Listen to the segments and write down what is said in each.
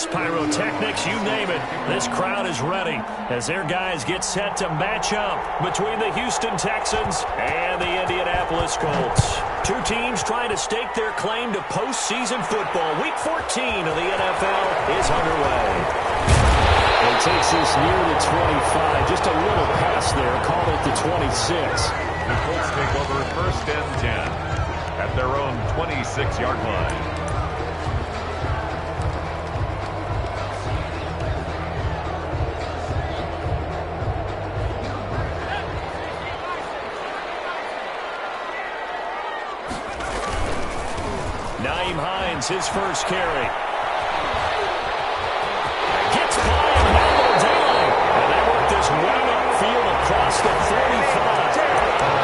fireworks, pyrotechnics, you name it. This crowd is ready as their guys get set to match up between the Houston Texans and the Indianapolis Colts. Two teams trying to stake their claim to postseason football. Week 14 of the NFL is underway. He takes this near the 25. Just a little pass there. Call it the 26. The Colts take over first and 10 at their own 26-yard line. His first carry. Gets by him now in daylight. And they work this well upfield across the 35.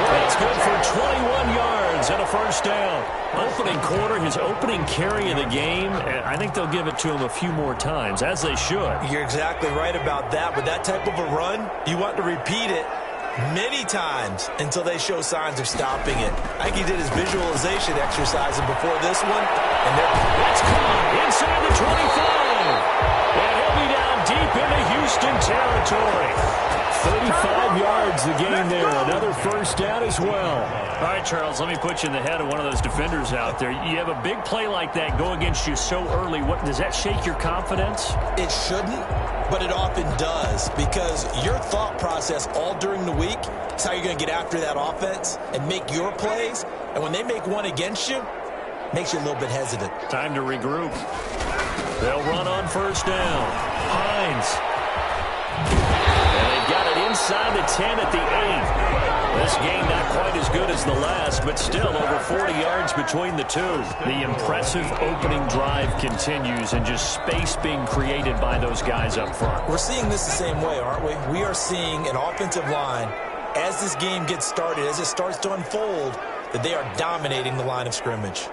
That's good for 21 yards and a first down. Opening quarter, his opening carry of the game, and I think they'll give it to him a few more times, as they should. You're exactly right about that. With that type of a run, you want to repeat it many times until they show signs of stopping it. I think he did his visualization exercise before this one. And that's caught inside the 25. And he'll be down deep into Houston territory. 35 yards the game there. Another first down as well. All right, Charles, let me put you in the head of one of those defenders out there. You have a big play like that go against you so early. Does that shake your confidence? It shouldn't, but it often does, because your thought process all during the week is how you're going to get after that offense and make your plays. And when they make one against you, it makes you a little bit hesitant. Time to regroup. They'll run on first down. Hines. And they've got it inside the 10 at the 8. This game not quite as good as the last, but still over 40 yards between the two. The impressive opening drive continues, and just space being created by those guys up front. We're seeing this the same way, aren't we? We are seeing an offensive line, as this game gets started, as it starts to unfold, that they are dominating the line of scrimmage.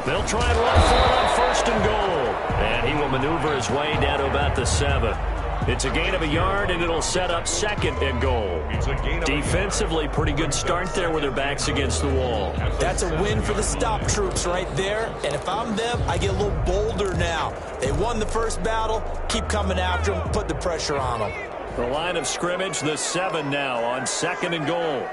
They'll try and run for it on first and goal. And he will maneuver his way down to about the 7. It's a gain of a yard, and it'll set up second and goal. Defensively, pretty good start there with their backs against the wall. That's a win for the stop troops right there. And if I'm them, I get a little bolder now. They won the first battle. Keep coming after them. Put the pressure on them. The line of scrimmage, the 7 now on second and goal.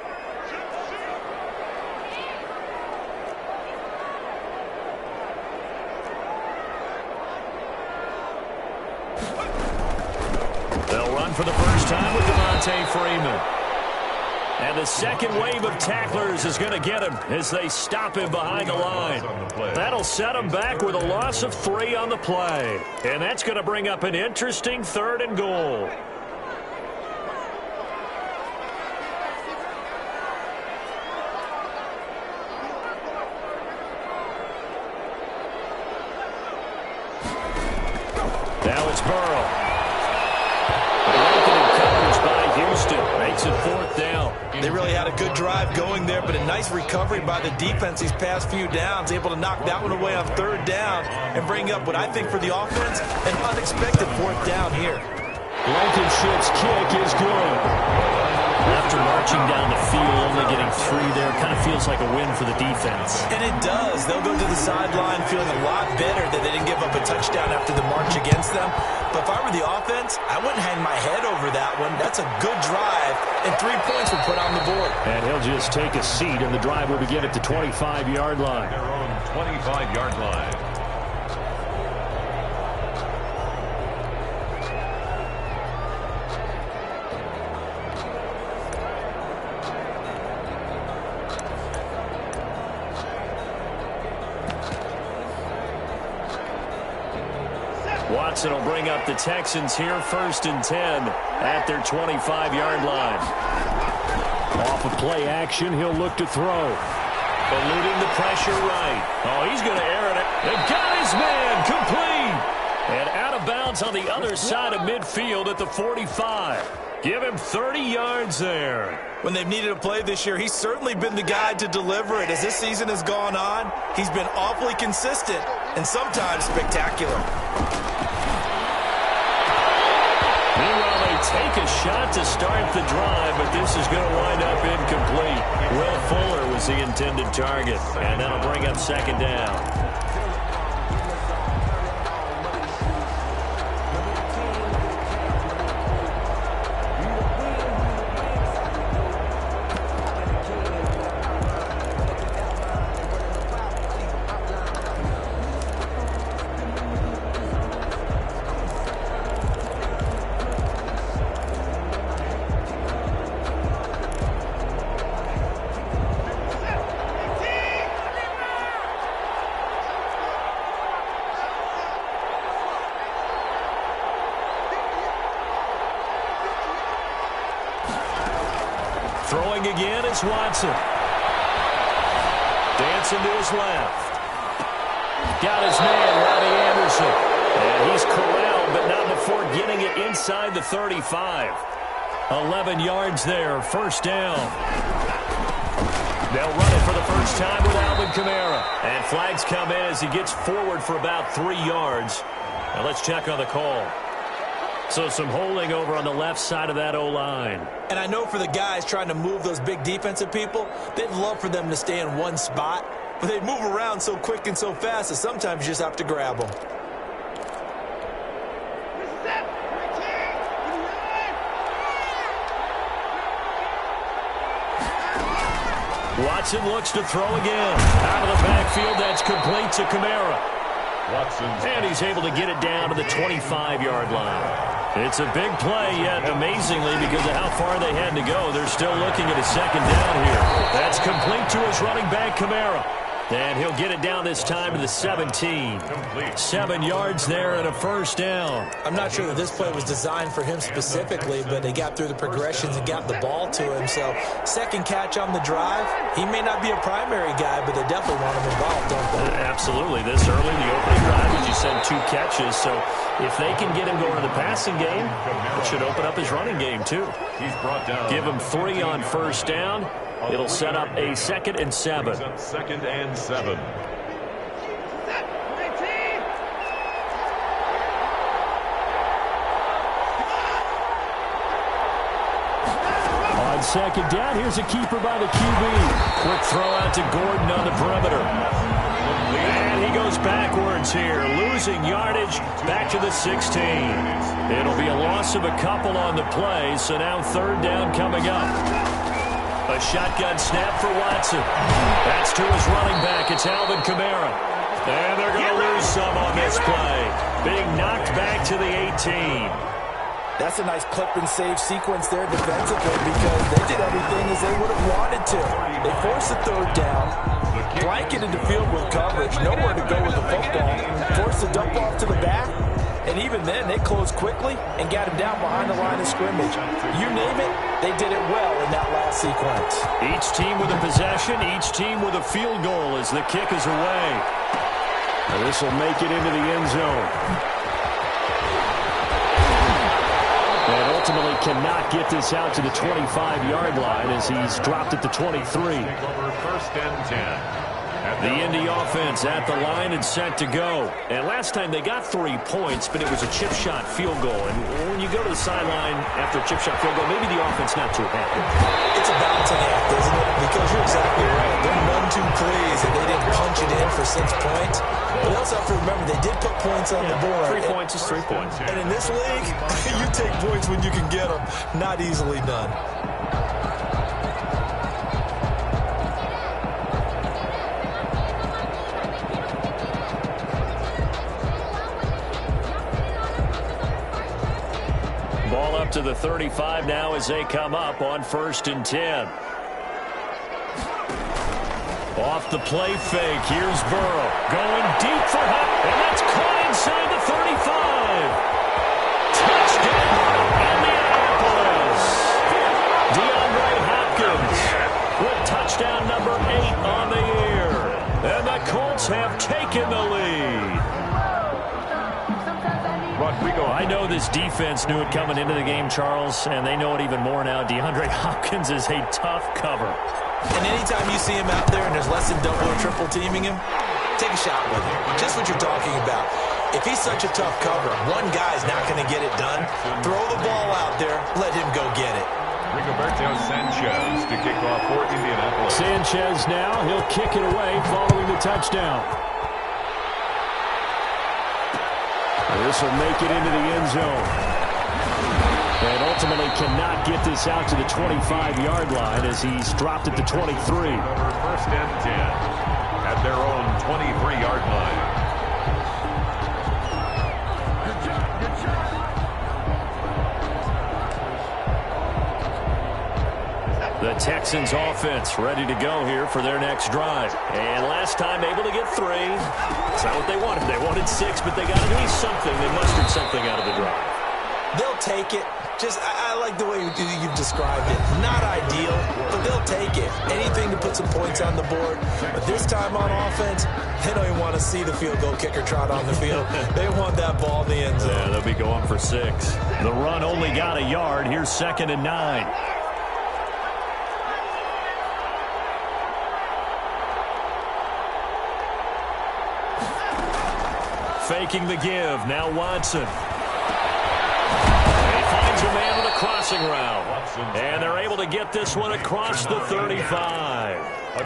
For the first time with Devontae Freeman. And the second wave of tacklers is going to get him as they stop him behind the line. That'll set him back with a loss of 3 on the play. And that's going to bring up an interesting third and goal. Now it's Burrow. Makes it fourth down. They really had a good drive going there, but a nice recovery by the defense these past few downs, able to knock that one away on third down and bring up what I think for the offense, an unexpected fourth down here. Blankenship's kick is good. After marching down the field, only getting 3 there, kind of feels like a win for the defense. And it does. They'll go to the sideline feeling a lot better that they didn't give up a touchdown after the march against them. But if I were the offense, I wouldn't hang my head over that one. That's a good drive, and 3 points were put on the board. And he'll just take a seat, and the drive will begin at the 25-yard line. Their own 25-yard line. Watson will bring up the Texans here first and 10 at their 25-yard line. Off of play action, he'll look to throw. Eluding the pressure right. Oh, he's going to air it. They've got his man complete. And out of bounds on the other side of midfield at the 45. Give him 30 yards there. When they've needed a play this year, he's certainly been the guy to deliver it. As this season has gone on, he's been awfully consistent and sometimes spectacular. Meanwhile, they take a shot to start the drive, but this is going to wind up incomplete. Will Fuller was the intended target, and that'll bring up second down. again is Watson. Dancing to his left. Got his man, Robbie Anderson. And he's corralled, but not before getting it inside the 35. 11 yards there, first down. They'll run it for the first time with Alvin Kamara. And flags come in as he gets forward for about 3 yards. Now let's check on the call. So some holding over on the left side of that O-line. And I know for the guys trying to move those big defensive people, they'd love for them to stay in one spot. But they move around so quick and so fast that sometimes you just have to grab them. Watson looks to throw again. Out of the backfield, that's complete to Kamara. And he's able to get it down to the 25-yard line. It's a big play, yet amazingly, because of how far they had to go, they're still looking at a second down here. That's complete to his running back, Kamara. And he'll get it down this time to the 17. 7 yards there and a first down. I'm not sure that this play was designed for him specifically, but they got through the progressions and got the ball to him. So second catch on the drive. He may not be a primary guy, but they definitely want him involved, don't they? Absolutely. This early in the opening drive, as you said, 2 catches. So if they can get him going in the passing game, it should open up his running game too. He's brought down. Give him 3 on first down. It'll set up a 2nd and 7. Second and 7. On second down, here's a keeper by the QB. Quick throw out to Gordon on the perimeter. And he goes backwards here, losing yardage back to the 16. It'll be a loss of a couple on the play, so now third down coming up. A shotgun snap for Watson. That's to his running back. It's Alvin Kamara. And they're going to lose some on this play. Being knocked back to the 18. That's a nice clip and save sequence there defensively because they did everything as they would have wanted to. They forced the third down, blanketed the field with coverage, nowhere to go with the football, forced the dump off to the back, and even then they closed quickly and got him down behind the line of scrimmage. You name it, they did it well in that last sequence. Each team with a possession, each team with a field goal as the kick is away. And this will make it into the end zone. And ultimately cannot get this out to the 25-yard line as he's dropped at the 23. First and 10. The Indy offense at the line and set to go. And last time they got 3 points, but it was a chip shot field goal. And when you go to the sideline after a chip shot field goal, maybe the offense not too happy. It's a balancing act, isn't it? Because you're exactly right. They're none too pleased that they didn't punch it in for 6 points. But they also have to remember they did put points on the board. 3 points is 3 points. And in this league, you take points when you can get them. Not easily done. Ball up to the 35 now as they come up on 1st and 10. Off the play fake, here's Burrow. Going deep for Hunt, and that's caught inside the 35. Touchdown, Indianapolis. DeAndre Hopkins with touchdown number 8 on the year. And the Colts have taken the lead. I know this defense knew it coming into the game, Charles, and they know it even more now. DeAndre Hopkins is a tough cover. And anytime you see him out there and there's less than double or triple teaming him, take a shot with him. Just what you're talking about. If he's such a tough cover, one guy's not going to get it done. Throw the ball out there. Let him go get it. Rigoberto Sanchez to kick off for Indianapolis. Sanchez now. He'll kick it away following the touchdown. This will make it into the end zone. And ultimately cannot get this out to the 25-yard line as he's dropped at the 23. First and 10 at their own 23-yard line. The Texans offense ready to go here for their next drive. And last time able to get 3. That's not what they wanted. They wanted 6, but they got at least something. They mustered something out of the drive. They'll take it. I like the way you've described it. Not ideal, but they'll take it. Anything to put some points on the board. But this time on offense, they don't even want to see the field goal kicker trot on the field. They want that ball in the end zone. Yeah, they'll be going for 6. The run only got a yard. Here's 2nd and 9. Faking the give. Now Watson. He finds a man with a crossing route. And they're able to get this one across the 35.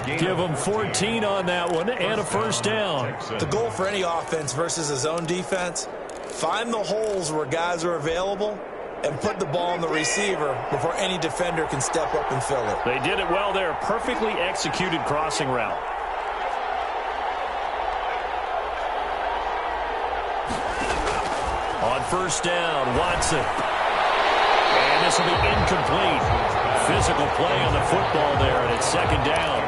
Give them 14 on that one and a first down. The goal for any offense versus a zone defense, find the holes where guys are available and put the ball on the receiver before any defender can step up and fill it. They did it well there. Perfectly executed crossing route. On first down, Watson. And this will be incomplete. Physical play on the football there, and it's 2nd down.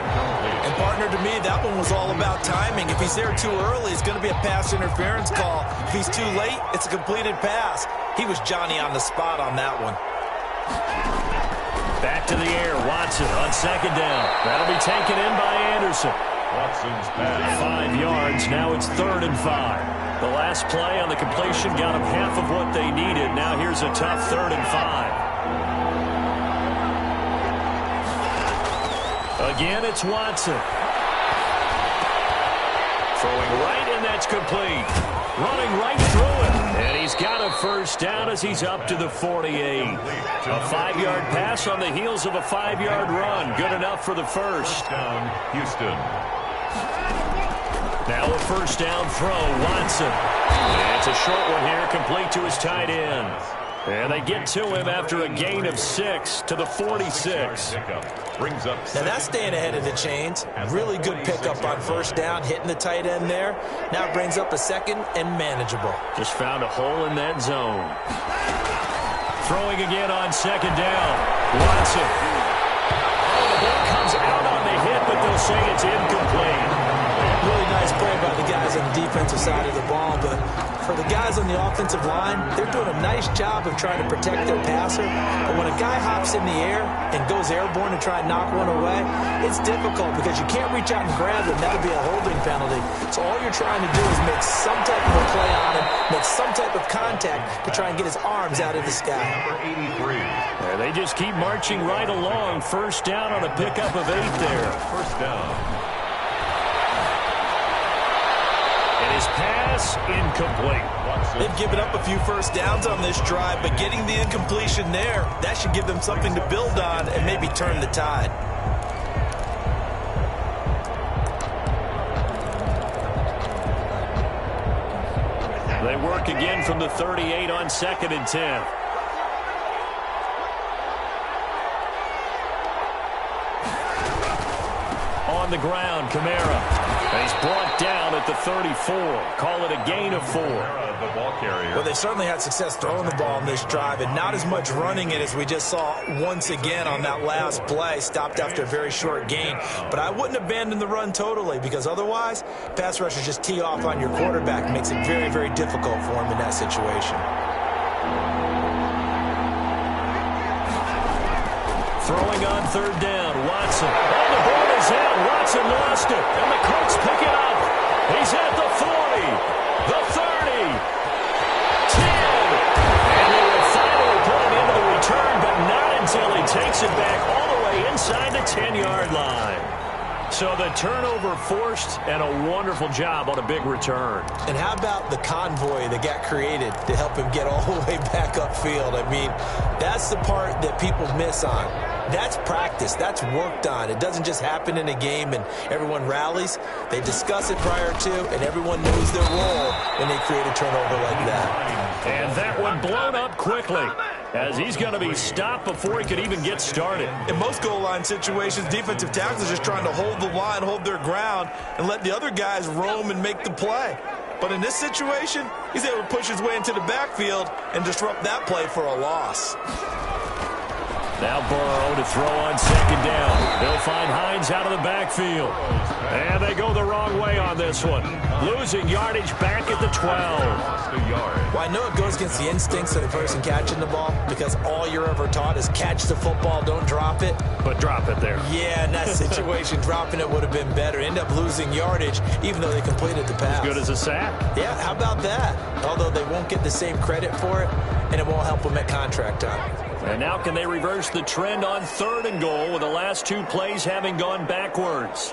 And, partner, to me, that one was all about timing. If he's there too early, it's going to be a pass interference call. If he's too late, it's a completed pass. He was Johnny on the spot on that one. Back to the air, Watson on 2nd down. That'll be taken in by Anderson. Watson's pass. 5 yards, now it's 3rd and 5. The last play on the completion got them half of what they needed. Now here's a tough 3rd and 5. Again, it's Watson. Throwing right, and that's complete. Running right through it. And he's got a first down as he's up to the 48. A 5-yard pass on the heels of a 5-yard run. Good enough for the first. Down, Houston. Now a first down throw, Watson. And it's a short one here, complete to his tight end. And they get to him after a gain of 6 to the 46. Brings up now that's staying ahead of the chains. Really good pickup on first down, hitting the tight end there. Now it brings up a 2nd and manageable. Just found a hole in that zone. Throwing again on 2nd down. Watson. Oh, the ball comes out on the hit, but they'll say it's incomplete. Really nice play by the guys on the defensive side of the ball, but for the guys on the offensive line, they're doing a nice job of trying to protect their passer. But when a guy hops in the air and goes airborne to try and knock one away, it's difficult because you can't reach out and grab him. That'll be a holding penalty. So all you're trying to do is make some type of a play on him, make some type of contact to try and get his arms out of the sky. Number 83. Yeah, they just keep marching right along. First down on a pickup of 8 there. First down. His pass incomplete. They've given up a few first downs on this drive, but getting the incompletion there, that should give them something to build on and maybe turn the tide. They work again from the 38 on 2nd and 10. On the ground, Kamara. He's brought down at the 34. Call it a gain of 4. The ball carrier. Well, they certainly had success throwing the ball in this drive, and not as much running it as we just saw once again on that last play. Stopped after a very short gain. But I wouldn't abandon the run totally, because otherwise, pass rushers just tee off on your quarterback. Makes it very, very difficult for him in that situation. Throwing on 3rd down, Watson. Oh, the ball is out. Watson lost it, and the Colts pick it up. He's at the 40, the 30, 10. And they will finally put it into the return, but not until he takes it back all the way inside the 10-yard line. So the turnover forced, and a wonderful job on a big return. And how about the convoy that got created to help him get all the way back upfield? I mean, that's the part that people miss on. That's practice. That's worked on. It doesn't just happen in a game and everyone rallies. They discuss it prior to, and everyone knows their role when they create a turnover like that. And that one blown up quickly, as he's going to be stopped before he could even get started. In most goal line situations, defensive tackles are just trying to hold the line, hold their ground, and let the other guys roam and make the play. But in this situation, he's able to push his way into the backfield and disrupt that play for a loss. Now Burrow to throw on second down. They'll find Hines out of the backfield. And they go the wrong way on this one. Losing yardage back at the 12. Well, I know it goes against the instincts of the person catching the ball because all you're ever taught is catch the football, don't drop it. But drop it there. Yeah, in that situation, dropping it would have been better. End up losing yardage even though they completed the pass. As good as a sack. Yeah, how about that? Although they won't get the same credit for it, and it won't help them at contract time. And now can they reverse the trend on 3rd and goal with the last 2 plays having gone backwards?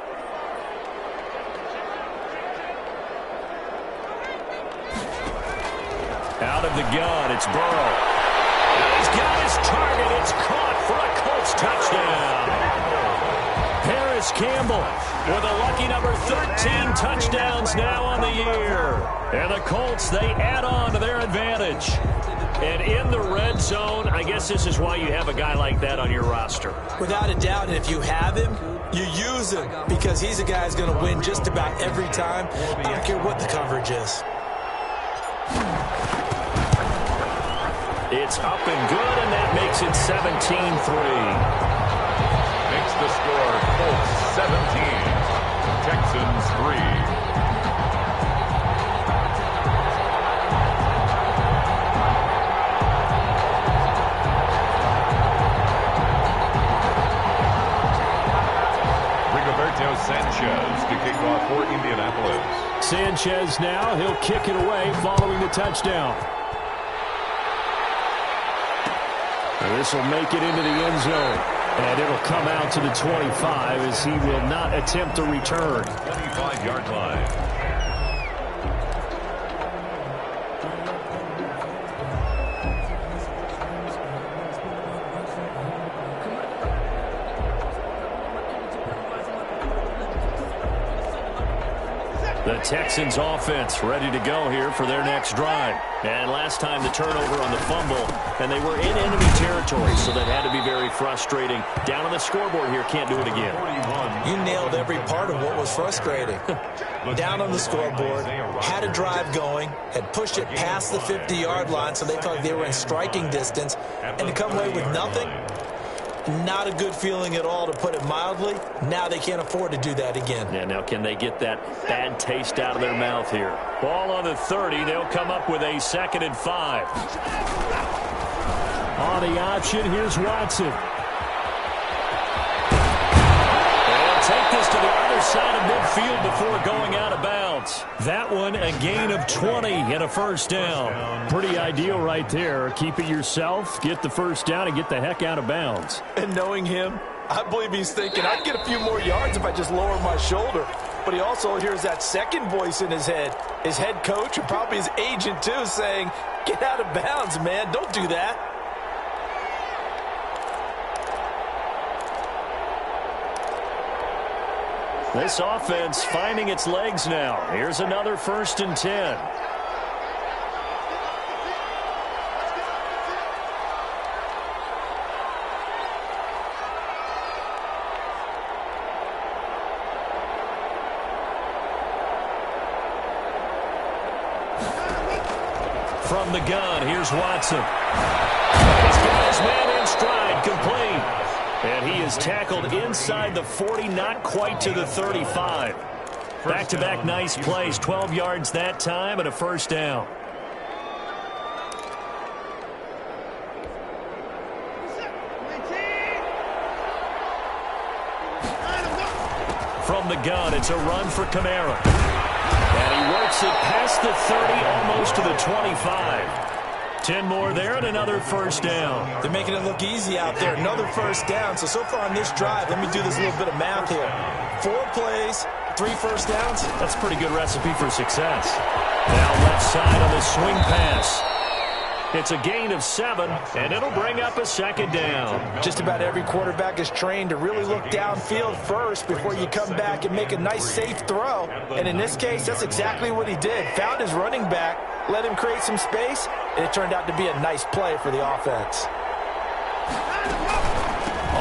Out of the gun, it's Burrow. He's got his target. It's caught for a Colts touchdown. Paris Campbell with a lucky number 13 touchdowns now on the year. And the Colts, they add on to their advantage. And in the red zone, I guess this is why you have a guy like that on your roster. Without a doubt, and if you have him, you use him because he's a guy who's going to win just about every time. I don't care what the coverage is. It's up and good, and that makes it 17-3. Makes the score Colts 17, Texans 3. Sanchez to kick off for Indianapolis. Sanchez now, he'll kick it away following the touchdown. And this will make it into the end zone. And it'll come out to the 25 as he will not attempt a return. 25-yard line. The Texans offense ready to go here for their next drive. And last time the turnover on the fumble, and they were in enemy territory, so that had to be very frustrating. Down on the scoreboard here, can't do it again. You nailed every part of what was frustrating. Down on the scoreboard, had a drive going, had pushed it past the 50-yard line, so they felt like they were in striking distance, and to come away with nothing, not a good feeling at all, to put it mildly. Now they can't afford to do that again. Yeah, now can they get that bad taste out of their mouth here? Ball on the 30. They'll come up with a 2nd and 5. On the option, here's Watson. They'll take this to the other side of midfield before going out of bounds. That one, a gain of 20 and a first down. Pretty ideal right there. Keep it yourself, get the first down, and get the heck out of bounds. And knowing him, I believe he's thinking, I'd get a few more yards if I just lower my shoulder. But he also hears that second voice in his head, his head coach and probably his agent too, saying, get out of bounds, man. Don't do that. This offense finding its legs now. Here's another 1st and 10. From the gun, here's Watson. He's got his man in stride, complete. And he is tackled inside the 40, not quite to the 35. Back-to-back nice plays, 12 yards that time and a first down. From the gun, it's a run for Kamara. And he works it past the 30, almost to the 25. 10 more there and another first down. They're making it look easy out there. Another first down. So far on this drive, let me do this little bit of math here. 4 plays, 3 first downs. That's a pretty good recipe for success. Now left side on the swing pass. It's a gain of 7, and it'll bring up a 2nd down. Just about every quarterback is trained to really look downfield first before you come back and make a nice, safe throw. And in this case, that's exactly what he did. Found his running back, let him create some space, and it turned out to be a nice play for the offense.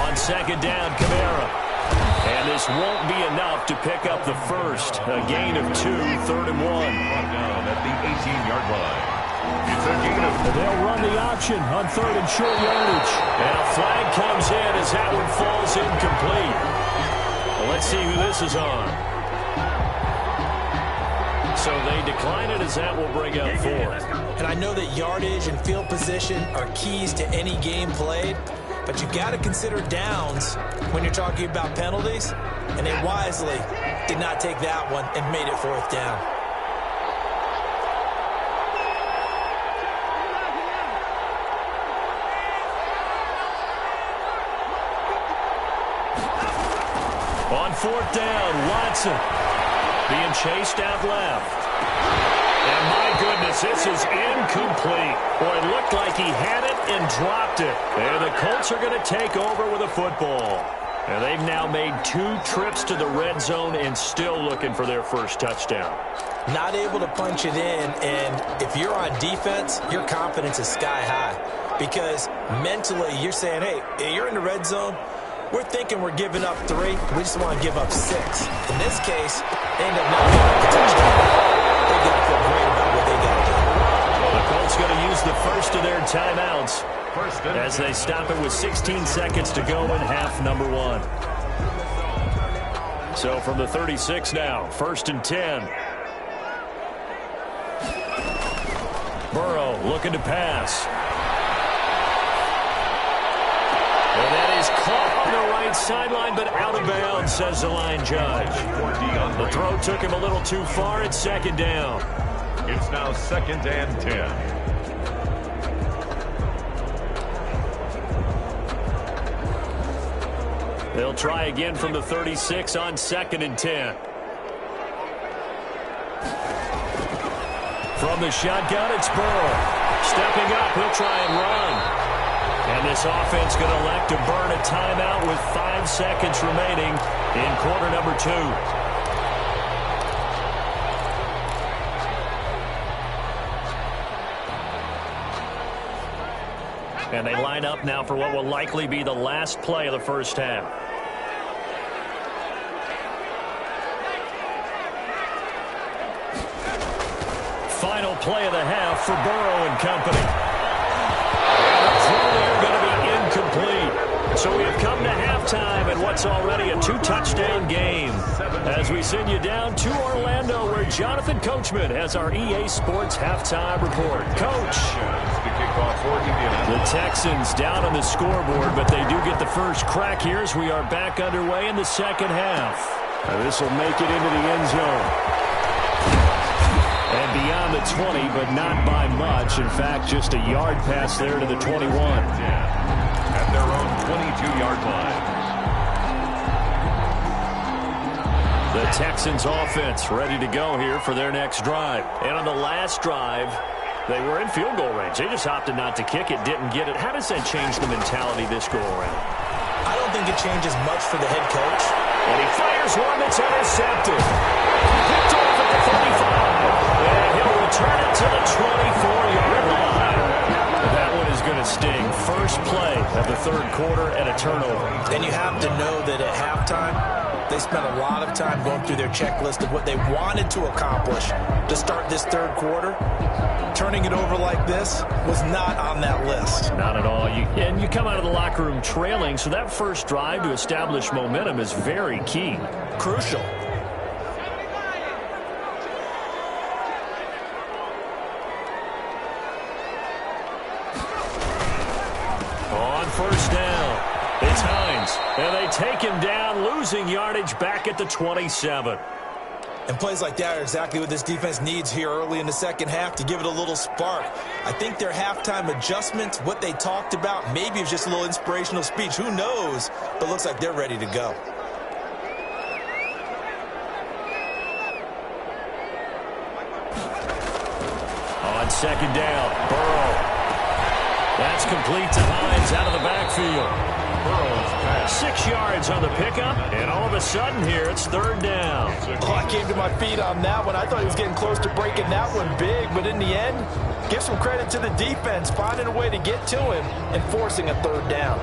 On 2nd down, Kamara. And this won't be enough to pick up the first. A gain of 2, 3rd and 1. Down at the 18-yard line. It's a gain of And they'll run the option on 3rd and short yardage. And a flag comes in as that one falls incomplete. Well, let's see who this is on. So they decline it as that will bring up 4. And I know that yardage and field position are keys to any game played, but you got to consider downs when you're talking about penalties, and they wisely did not take that one and made it 4th down. On 4th down, Watson being chased out left. And my goodness, this is incomplete. Boy, it looked like he had it and dropped it. And the Colts are going to take over with a football. And they've now made 2 trips to the red zone and still looking for their first touchdown. Not able to punch it in, and if you're on defense, your confidence is sky high. Because mentally, you're saying, hey, you're in the red zone. We're thinking we're giving up 3. We just want to give up 6. In this case, they end up not giving up a touchdown. They got to feel great about what they got to do. The Colts going to use the first of their timeouts as they stop it with 16 seconds to go in half number 1. So from the 36 now, 1st and 10. Burrow looking to pass. And that is caught on the right sideline, but out of bounds, says the line judge. The throw took him a little too far. It's 2nd down. It's now 2nd and 10. They'll try again from the 36 on 2nd and 10. From the shotgun, it's Burrow. Stepping up, he'll try and run. And this offense going to elect to burn a timeout with 5 seconds remaining in quarter number 2. And they line up now for what will likely be the last play of the first half. Final play of the half for Burrow and company. Incomplete. So we have come to halftime in what's already a 2-touchdown game as we send you down to Orlando where Jonathan Coachman has our EA Sports halftime report. Coach. The Texans down on the scoreboard, but they do get the first crack here as we are back underway in the second half. This will make it into the end zone. And beyond the 20, but not by much. In fact, just a yard pass there to the 21. At their own 22-yard line. The Texans offense ready to go here for their next drive. And on the last drive, they were in field goal range. They just opted not to kick it, didn't get it. How does that change the mentality this go around? I don't think it changes much for the head coach. And he fires one that's intercepted. Picked off at the 35. And he'll return it to the 24-yard line. That one is going to sting. First play of the 3rd quarter and a turnover. And you have to know that at halftime, they spent a lot of time going through their checklist of what they wanted to accomplish to start this 3rd quarter. Turning it over like this was not on that list. Not at all. And you come out of the locker room trailing, so that first drive to establish momentum is very key. Crucial. On 1st down, it's Hines. And they take him down, losing yardage back at the 27. And plays like that are exactly what this defense needs here early in the second half to give it a little spark. I think their halftime adjustment, what they talked about, maybe it was just a little inspirational speech. Who knows? But looks like they're ready to go. On 2nd down, Burrow. That's complete to Hines out of the backfield. 6 yards on the pickup, and all of a sudden here, it's 3rd down. Oh, I came to my feet on that one. I thought he was getting close to breaking that one big, but in the end, give some credit to the defense, finding a way to get to him and forcing a 3rd down.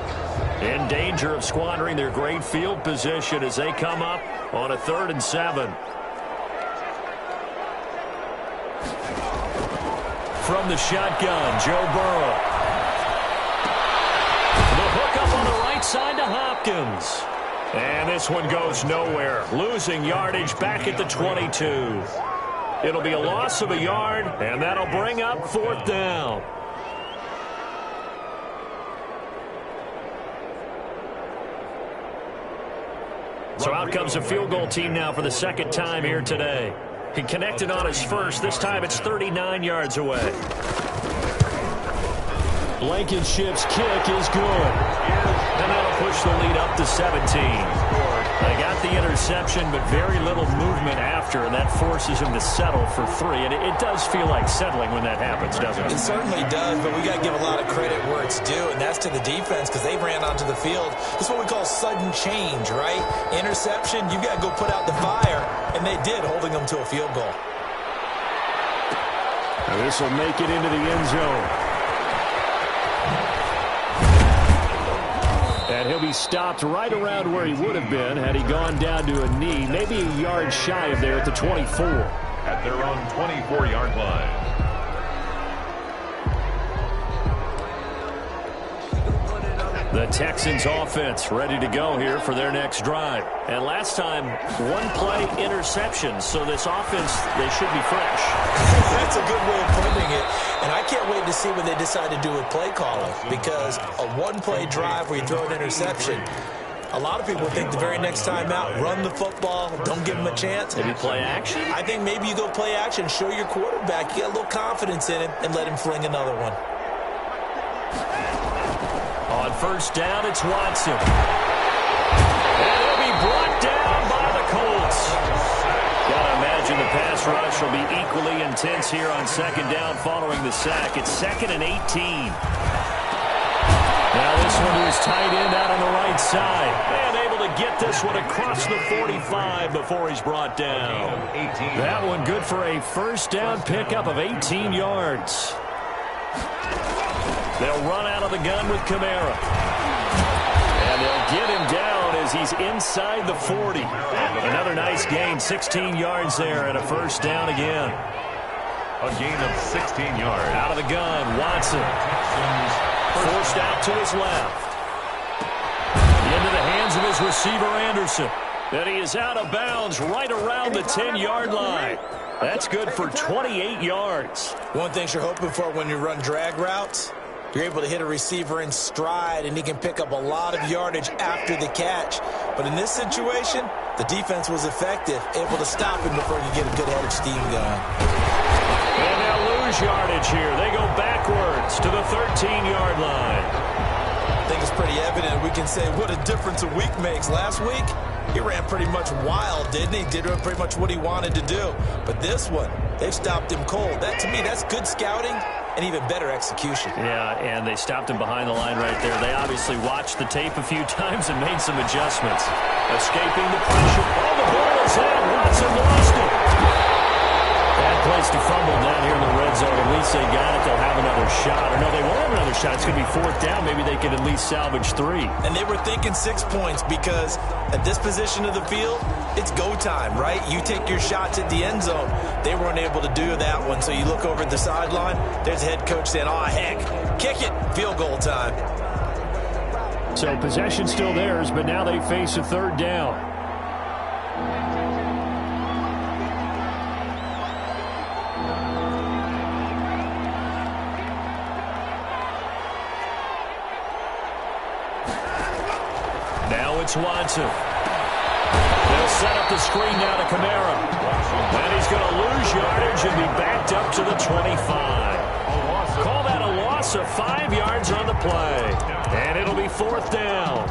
In danger of squandering their great field position as they come up on a 3rd and 7. from the shotgun, Joe Burrow. The hook up on the right side to Hopkins. And this one goes nowhere. Losing yardage back at the 22. It'll be a loss of a yard, and that'll bring up 4th down. So out comes a field goal team now for the 2nd time here today. He connected on his first. This time it's 39 yards away. Blankenship's kick is good. And that'll push the lead up to 17. They got the interception, but very little movement after, and that forces him to settle for 3. And it does feel like settling when that happens, doesn't it? It certainly does, but we got to give a lot of credit where it's due, and that's to the defense because they ran onto the field. This is what we call sudden change, right? Interception, you got to go put out the fire, and they did, holding them to a field goal. This will make it into the end zone. And he'll be stopped right around where he would have been had he gone down to a knee, maybe a yard shy of there at the 24. At their own 24-yard line. The Texans offense ready to go here for their next drive. And last time, 1-play interception. So this offense, they should be fresh. That's a good way of putting it. And I can't wait to see what they decide to do with play calling. Because a 1-play drive where you throw an interception, a lot of people think the very next time out, run the football, don't give them a chance. Maybe play action? I think maybe you go play action, show your quarterback, you get a little confidence in him, and let him fling another one. On 1st down, it's Watson. And he'll be brought down by the Colts. Gotta imagine the pass rush will be equally intense here on 2nd down following the sack. It's 2nd and 18. Now this one to his tight end out on the right side. And able to get this one across the 45 before he's brought down. That one good for a 1st down pickup of 18 yards. They'll run out of the gun with Kamara. And they'll get him down as he's inside the 40. Another nice gain, 16 yards there and a 1st down again. A gain of 16 yards. Out of the gun, Watson. Forced out to his left. Into the hands of his receiver, Anderson. And he is out of bounds right around the 10-yard line. That's good for 28 yards. One thing you're hoping for when you run drag routes, you're able to hit a receiver in stride, and he can pick up a lot of yardage after the catch. But in this situation, the defense was effective, able to stop him before he could get a good head of steam going. And they'll lose yardage here. They go backwards to the 13-yard line. I think it's pretty evident. We can say what a difference a week makes. Last week, he ran pretty much wild, didn't he? Did pretty much what he wanted to do. But this one, they've stopped him cold. That, to me, that's good scouting and even better execution. Yeah, and they stopped him behind the line right there. They obviously watched the tape a few times and made some adjustments. Escaping the pressure. Oh, the ball is in. Watson lost it. Bad place to fumble down here in the red zone. At least they got it. They'll have another shot. Or no, they won't have another shot. It's going to be 4th down. Maybe they could at least salvage 3. And they were thinking 6 points because at this position of the field, it's go time, right? You take your shots at the end zone. They weren't able to do that one. So you look over at the sideline. There's the head coach saying, oh, heck, kick it. Field goal time. So possession still theirs, but now they face a 3rd down. It's Watson. They'll set up the screen now to Kamara. And he's going to lose yardage and be backed up to the 25. Call that a loss of 5 yards on the play. And it'll be 4th down.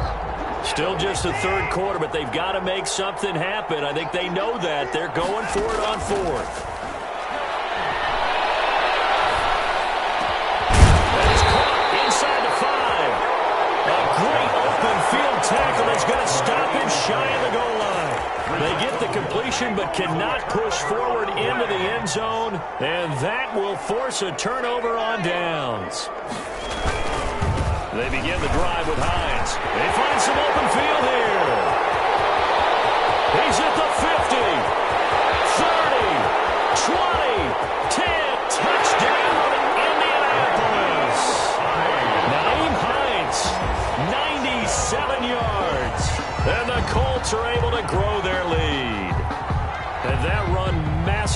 Still just the 3rd quarter, but they've got to make something happen. I think they know that. They're going for it on 4th. Tackle is going to stop him shy of the goal line. They get the completion but cannot push forward into the end zone, and that will force a turnover on downs. They begin the drive with Hines. They find some open field here. He's at the 50, 30, 20, 10, touchdown.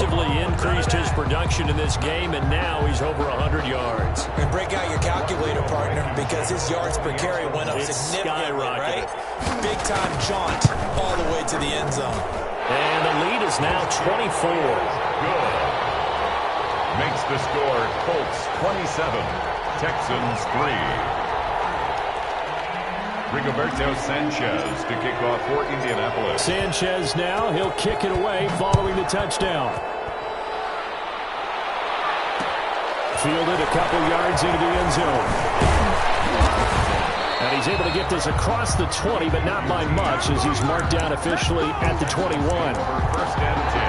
massively increased his production in this game, and now he's over 100 yards. And break out your calculator, partner, because his yards per carry went up significantly, right? Big-time jaunt all the way to the end zone. And the lead is now 24. Good. Makes the score Colts 27, Texans 3. Rigoberto Sanchez to kick off for Indianapolis. Sanchez now, he'll kick it away following the touchdown. Fielded a couple yards into the end zone. And he's able to get this across the 20, but not by much, as he's marked down officially at the 21. First and 10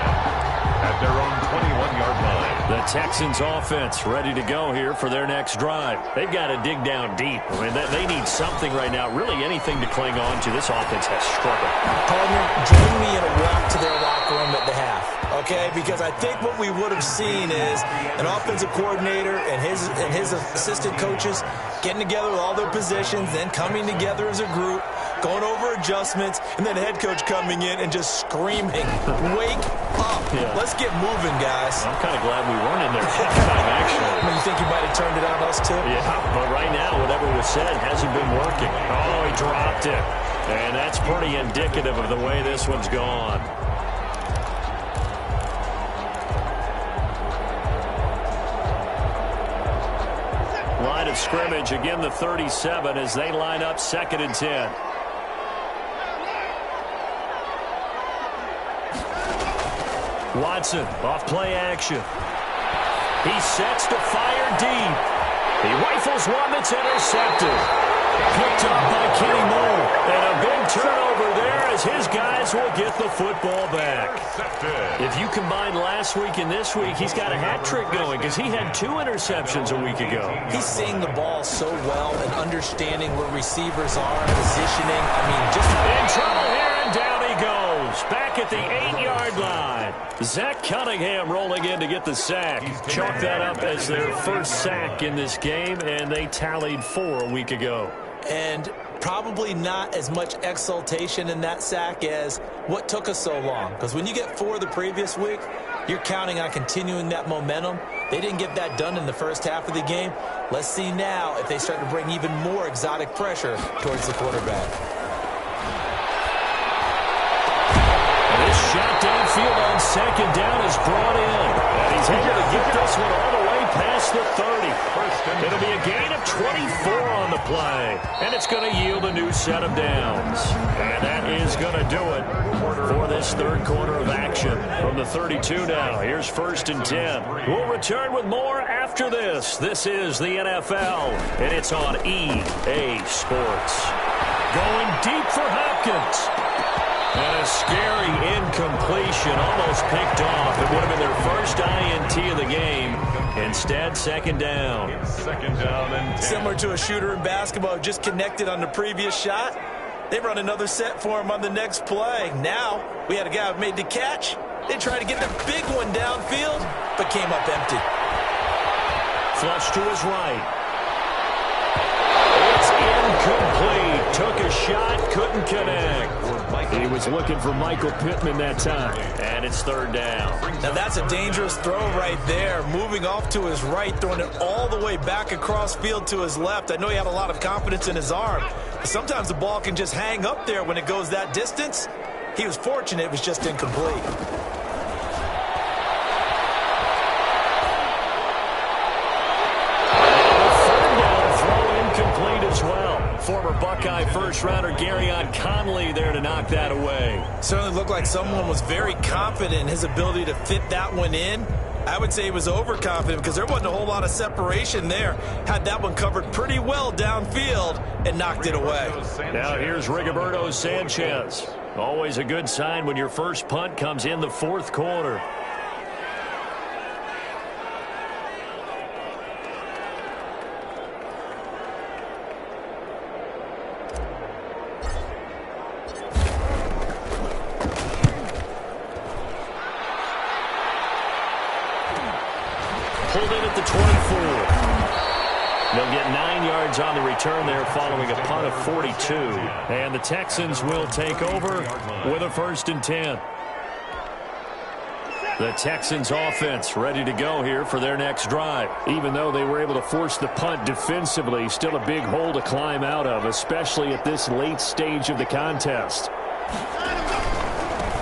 at their own 21-yard line. The Texans offense ready to go here for their next drive. They've got to dig down deep. I mean, they need something right now, really anything to cling on to. This offense has struggled. Partner, join me in a walk to their locker room at the half, okay? Because I think what we would have seen is an offensive coordinator and his assistant coaches getting together with all their positions, then coming together as a group, going over adjustments, and then the head coach coming in and just screaming, wake up. Yeah. Let's get moving, guys. I'm kind of glad we weren't in there halftime, actually. You think you might have turned it on us, too? Yeah, but right now, whatever was said hasn't been working. Oh, he dropped it. And that's pretty indicative of the way this one's gone. Line of scrimmage, again the 37 as they line up 2nd and 10. Watson, off play action. He sets to fire deep. He rifles one that's intercepted. Picked up by Kenny Moore. And a big turnover there as his guys will get the football back. If you combine last week and this week, he's got a hat trick going because he had 2 interceptions a week ago. He's seeing the ball so well and understanding where receivers are, positioning. I mean, just in trouble here, and down he goes. Back at the 8-yard line. Zach Cunningham rolling in to get the sack. Chalk that up as their first sack in this game, and they tallied 4 a week ago. And probably not as much exultation in that sack as what took us so long. Because when you get 4 the previous week, you're counting on continuing that momentum. They didn't get that done in the first half of the game. Let's see now if they start to bring even more exotic pressure towards the quarterback. This shot downfield on 2nd down is brought in. And he's able to get this one all the way past the 30. It'll be a gain of 24 on the play. And it's going to yield a new set of downs. And that is going to do it for this 3rd quarter of action. From the 32 now, here's 1st and 10. We'll return with more after this. This is the NFL, and it's on EA Sports. Going deep for Hopkins. And a scary incompletion, almost picked off. It would have been their first INT of the game. Instead, 2nd down. 2nd down and 10. Similar to a shooter in basketball who just connected on the previous shot. They run another set for him on the next play. Now, we had a guy who made the catch. They tried to get the big one downfield, but came up empty. Flush to his right. It's incomplete. Took a shot, couldn't connect. He was looking for Michael Pittman that time. And it's 3rd down. Now that's a dangerous throw right there. Moving off to his right, throwing it all the way back across field to his left. I know he had a lot of confidence in his arm. But sometimes the ball can just hang up there when it goes that distance. He was fortunate it was just incomplete. As well. Former Buckeye first-rounder Garyon Conley there to knock that away. Certainly looked like someone was very confident in his ability to fit that one in. I would say he was overconfident because there wasn't a whole lot of separation there. Had that one covered pretty well downfield and knocked it away. Now here's Rigoberto Sanchez. Always a good sign when your first punt comes in the 4th quarter. Pulled in at the 24. They'll get 9 yards on the return there following a punt of 42. And the Texans will take over with a 1st and 10. The Texans offense ready to go here for their next drive. Even though they were able to force the punt defensively, still a big hole to climb out of, especially at this late stage of the contest.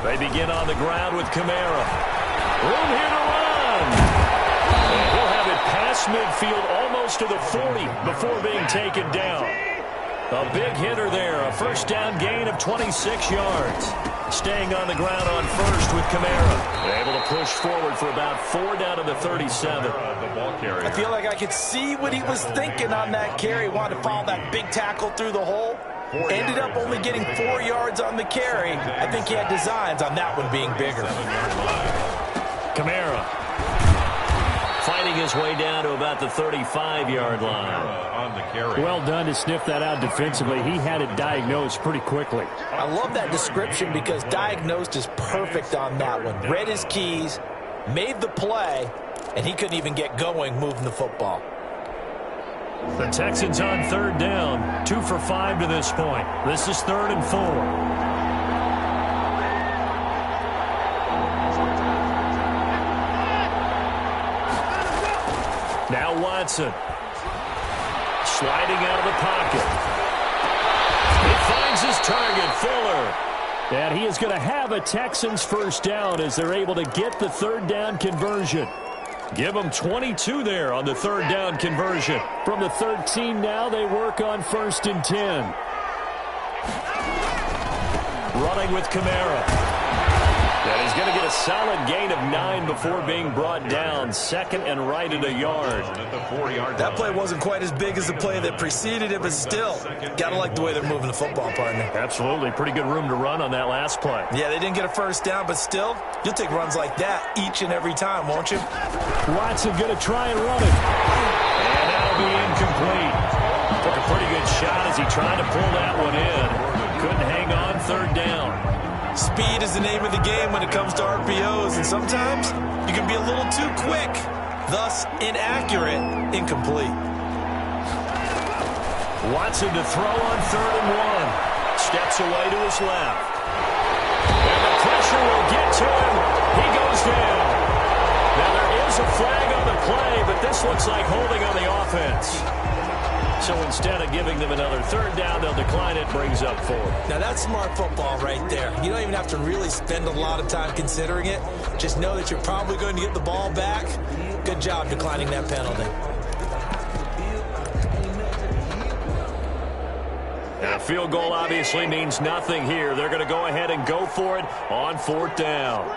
They begin on the ground with Kamara. Room here to run. And he'll have it past midfield almost to the 40 before being taken down. A big hitter there, a first down gain of 26 yards. Staying on the ground on first with Kamara. Able to push forward for about 4 down to the 37. I feel like I could see what he was thinking on that carry. Wanted to follow that big tackle through the hole. Ended up only getting 4 yards on the carry. I think he had designs on that one being bigger. Kamara fighting his way down to about the 35-yard line. Well done to sniff that out defensively. He had it diagnosed pretty quickly. I love that description because diagnosed is perfect on that one. Read his keys, made the play, and he couldn't even get going moving the football. The Texans on third down, 2 for 5 to this point. This is 3rd and 4. Now Watson. Sliding out of the pocket. He finds his target, Fuller. And he is going to have a Texans first down as they're able to get the 3rd down conversion. Give them 22 there on the 3rd down conversion. From the 13 now, they work on 1st and 10. Running with Kamara. And he's going to get a solid gain of 9 before being brought down. 2nd and right at a yard. That play wasn't quite as big as the play that preceded it, but still, got to like the way they're moving the football, partner. Absolutely. Pretty good room to run on that last play. Yeah, they didn't get a first down, but still, you'll take runs like that each and every time, won't you? Watson going to try and run it. And that'll be incomplete. Took a pretty good shot as he tried to pull that one in. Couldn't hang on 3rd down. Speed is the name of the game when it comes to RPOs, and sometimes you can be a little too quick, thus inaccurate, incomplete. Watson to throw on 3rd and 1. Steps away to his left. And the pressure will get to him. He goes down. Now there is a flag on the play, but this looks like holding on the offense. So instead of giving them another 3rd down, they'll decline it, brings up 4. Now that's smart football right there. You don't even have to really spend a lot of time considering it. Just know that you're probably going to get the ball back. Good job declining that penalty. And a field goal obviously means nothing here. They're going to go ahead and go for it on 4th down.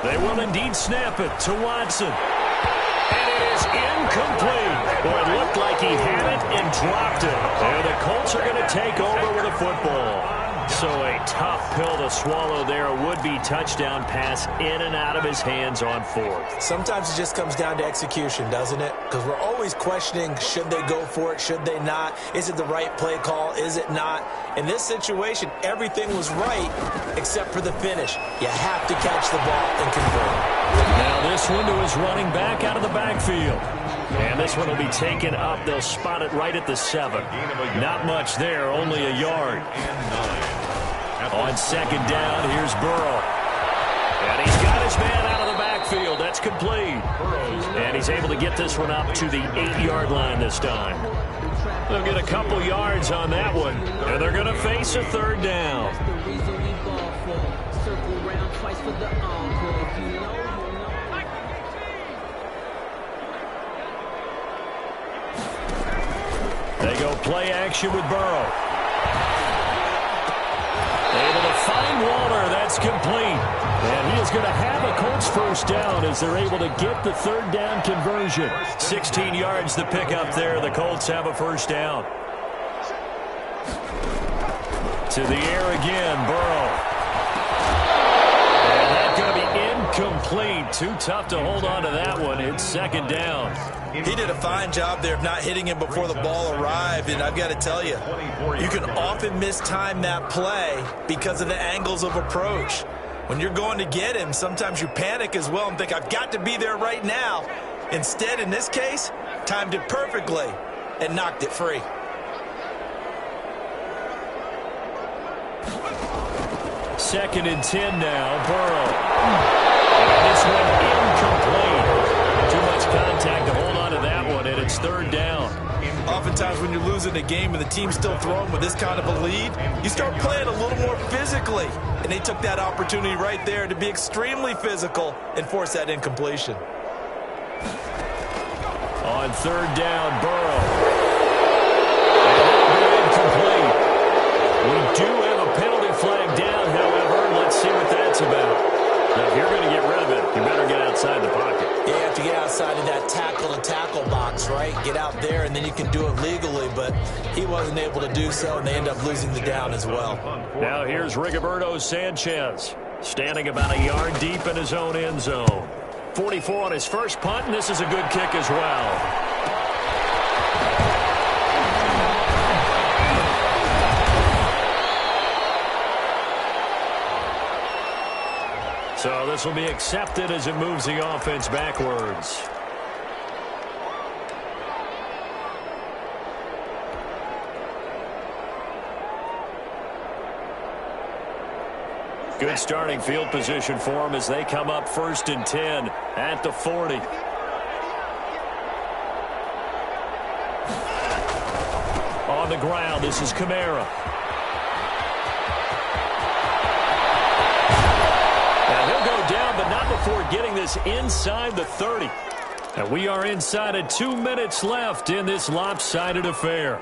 They will indeed snap it to Watson. And it is incomplete. Well, it looked like he had it and dropped it. And the Colts are going to take over with a football. So a tough pill to swallow there. A would-be touchdown pass in and out of his hands on 4th. Sometimes it just comes down to execution, doesn't it? Because we're always questioning, should they go for it, should they not? Is it the right play call, is it not? In this situation, everything was right except for the finish. You have to catch the ball and convert. Now this window is running back out of the backfield. And this one will be taken up. They'll spot it right at the 7. Not much there, only a yard. On 2nd down, here's Burrow. And he's got his man out of the backfield. That's complete. And he's able to get this one up to the 8-yard line this time. They'll get a couple yards on that one. And they're going to face a 3rd down. They go play action with Burrow. Able to find Waller. That's complete. And he is going to have a Colts first down as they're able to get the 3rd down conversion. 16 yards to pick up there. The Colts have a first down. To the air again, Burrow. And that's going to be incomplete. Too tough to hold on to that one. It's 2nd down. He did a fine job there of not hitting him before the ball arrived, and I've got to tell you, you can often mistime that play because of the angles of approach. When you're going to get him, sometimes you panic as well and think, I've got to be there right now. Instead, in this case, timed it perfectly and knocked it free. Second and 10 now, Burrow. And this one incomplete. Too much contact to hold on to that one, and it's third down. Oftentimes when you're losing a game and the team's still throwing with this kind of a lead, you start playing a little more physically. And they took that opportunity right there to be extremely physical and force that incompletion. On third down, Burrow. And incomplete. We do have a penalty flag down, however. Let's see what that's about. Now, if you're going to get rid of it, you better get outside the pocket. Yeah, you have to get outside of that tackle-to-tackle box, right? Get out there, and then you can do it legally, but he wasn't able to do so, and they end up losing the down as well. Now here's Rigoberto Sanchez, standing about a yard deep in his own end zone. 44 on his first punt, and this is a good kick as well. So this will be accepted as it moves the offense backwards. Good starting field position for them as they come up first and 10 at the 40. On the ground, this is Kamara. Now he'll go down, but not before getting this inside the 30. And we are inside of 2 minutes left in this lopsided affair.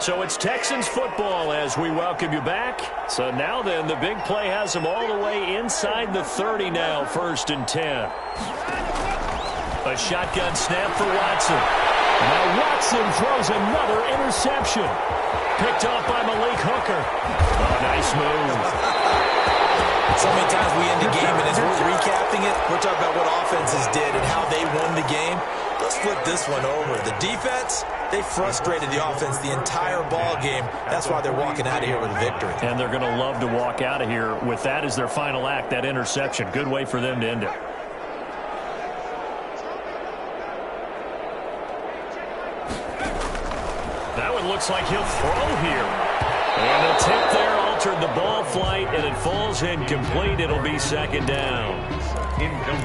So it's Texans football as we welcome you back. So now then, the big play has them all the way inside the 30 now, first and 10. A shotgun snap for Watson. Now Watson throws another interception. Picked off by Malik Hooker. Oh, nice move. So many times we end the game, and as we're recapping it, we're talking about what offenses did and how they won the game. Let's flip this one over. The defense, they frustrated the offense the entire ball game. That's why they're walking out of here with a victory. And they're going to love to walk out of here with that as their final act, that interception. Good way for them to end it. That one looks like he'll throw here. And the tip there altered the ball flight, and it falls incomplete. It'll be second down.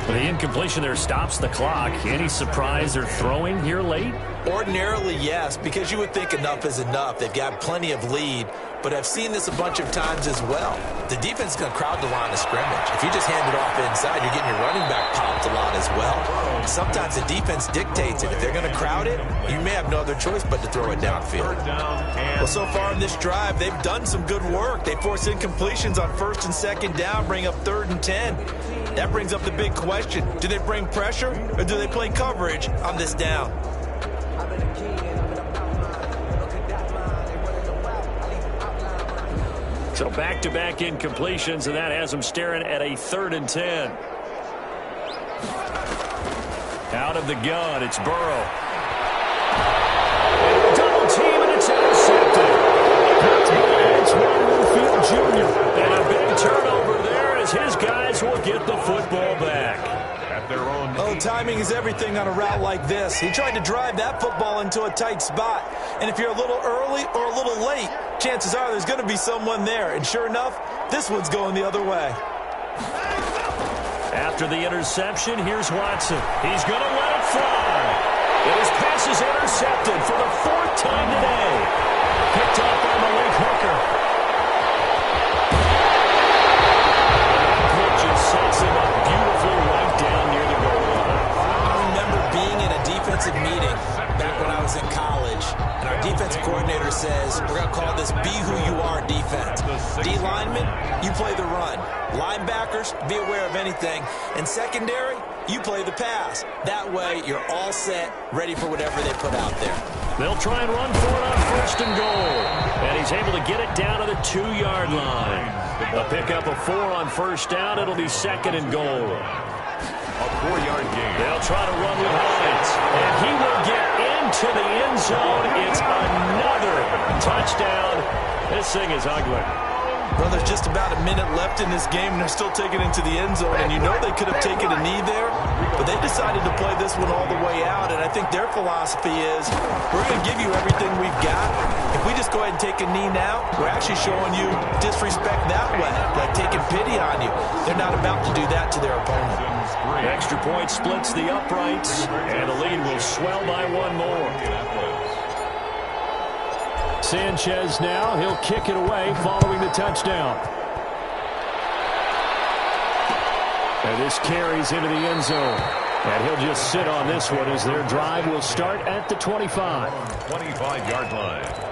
The incompletion there stops the clock. Any surprise they're throwing here late? Ordinarily, yes, because you would think enough is enough. They've got plenty of lead, but I've seen this a bunch of times as well. The defense is going to crowd the line of scrimmage. If you just hand it off inside, you're getting your running back popped a lot as well. Sometimes the defense dictates it. If they're going to crowd it, you may have no other choice but to throw it downfield. Well, so far in this drive, they've done some good work. They force incompletions on first and second down, bring up third and 10. That brings up the big question. Do they bring pressure or do they play coverage on this down? So back-to-back incompletions, and that has them staring at a third and 10. Out of the gun, it's Burrow. Double team, and it's intercepted. It's Warfield Jr. And a big turnover there as his guys will get the football back. At their own. Oh, timing is everything on a route like this. He tried to drive that football into a tight spot. And if you're a little early or a little late, chances are there's going to be someone there. And sure enough, this one's going the other way. After the interception, here's Watson. He's going to let it fly. And his pass is intercepted for the fourth time today. Picked off by Malik Hooker. That just sets him up beautifully right down near the goal line. I remember being in a defensive meeting back when I was in college, and our defensive coordinator says, we're going to call this be who you are defense. D linemen, you play the run. Linebackers, be aware of anything. And secondary, you play the pass. That way, you're all set, ready for whatever they put out there. They'll try and run for it on first and goal. And he's able to get it down to the 2-yard line. They'll pick up a 4 on first down. It'll be second and goal. A 4-yard gain. They'll try to run with Hines. And he will get into the end zone. It's another touchdown. This thing is ugly. Well, there's just about a minute left in this game, and they're still taking it into the end zone. And you know they could have taken a knee there, but they decided to play this one all the way out. And I think their philosophy is, we're going to give you everything we've got. If we just go ahead and take a knee now, we're actually showing you disrespect that way, like taking pity on you. They're not about to do that to their opponent. Extra point splits the uprights, and the lead will swell by one more. Sanchez now, he'll kick it away following the touchdown. And this carries into the end zone. And he'll just sit on this one as their drive will start at the 25. 25-yard line.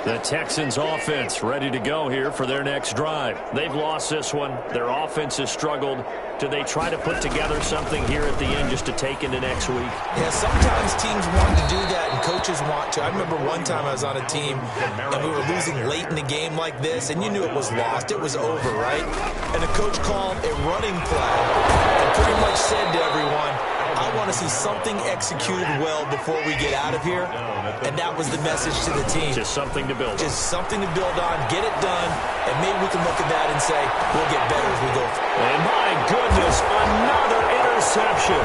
The Texans offense ready to go here for their next drive. They've lost this one. Their offense has struggled. Do they try to put together something here at the end just to take into next week? Yeah, sometimes teams want to do that and coaches want to. I remember one time I was on a team and we were losing late in the game like this, and you knew it was lost. It was over, right? And the coach called a running play and pretty much said to everyone, I want to see something executed well before we get out of here. And that was the message to the team. Just something to build on. Just something to build on, get it done, and maybe we can look at that and say, we'll get better as we go. And my goodness, another interception.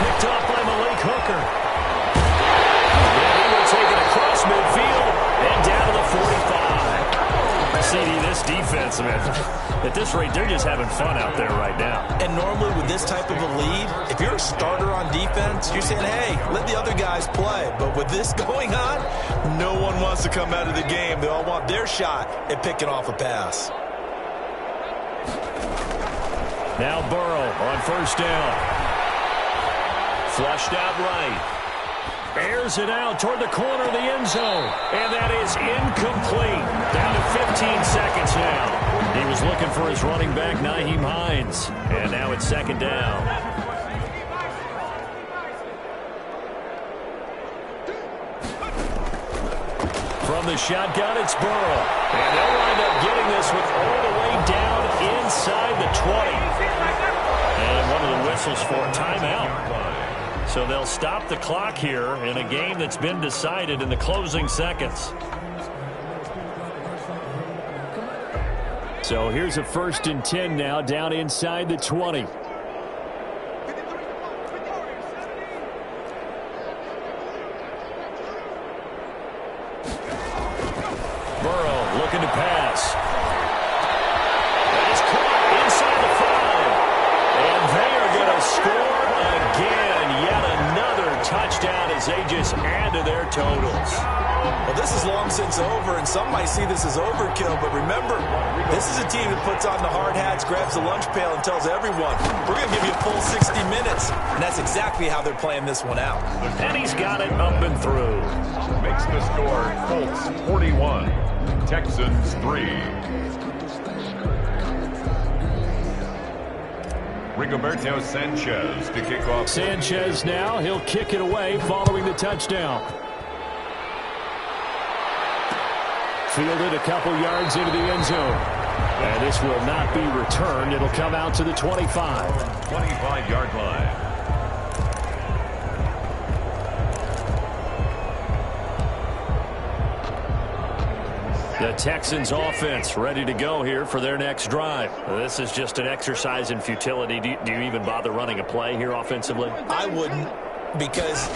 Picked off by Malik Hooker. And he will take it across midfield and down to the 45. CD, this defense, man, at this rate, they're just having fun out there right now. And normally with this type of a lead, if you're a starter on defense, you're saying, hey, let the other guys play. But with this going on, no one wants to come out of the game. They all want their shot at picking off a pass. Now Burrow on first down. Flushed out right. Airs it out toward the corner of the end zone. And that is incomplete. Down to 15 seconds now. He was looking for his running back, Nyheim Hines. And now it's second down. From the shotgun, it's Burrow. And they'll wind up getting this with all the way down inside the 20. And one of the whistles for a timeout. So they'll stop the clock here in a game that's been decided in the closing seconds. So here's a 1st and 10 now down inside the 20. Burrow looking to pass. That is caught inside the 5. And they are going to score again. Yet another touchdown as they just add to their totals. Well, this is long since over, and some might see this as overkill, but remember, this is a team that puts on the hard hats, grabs the lunch pail, and tells everyone, we're going to give you a full 60 minutes. And that's exactly how they're playing this one out. And he's got it up and through. Makes the score Colts 41, Texans 3. Rigoberto Sanchez to kick off. Sanchez now, he'll kick it away following the touchdown. Fielded a couple yards into the end zone. And this will not be returned. It'll come out to the 25. 25-yard line. The Texans offense ready to go here for their next drive. This is just an exercise in futility. Do you even bother running a play here offensively? I wouldn't, because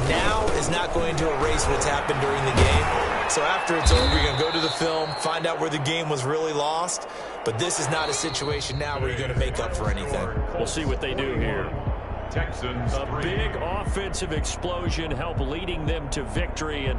now is not going to erase what's happened during the game. So after it's over, you're going to go to the film, find out where the game was really lost. But this is not a situation now where you're going to make up for anything. We'll see what they do here. Texans A big offensive explosion help leading them to victory. And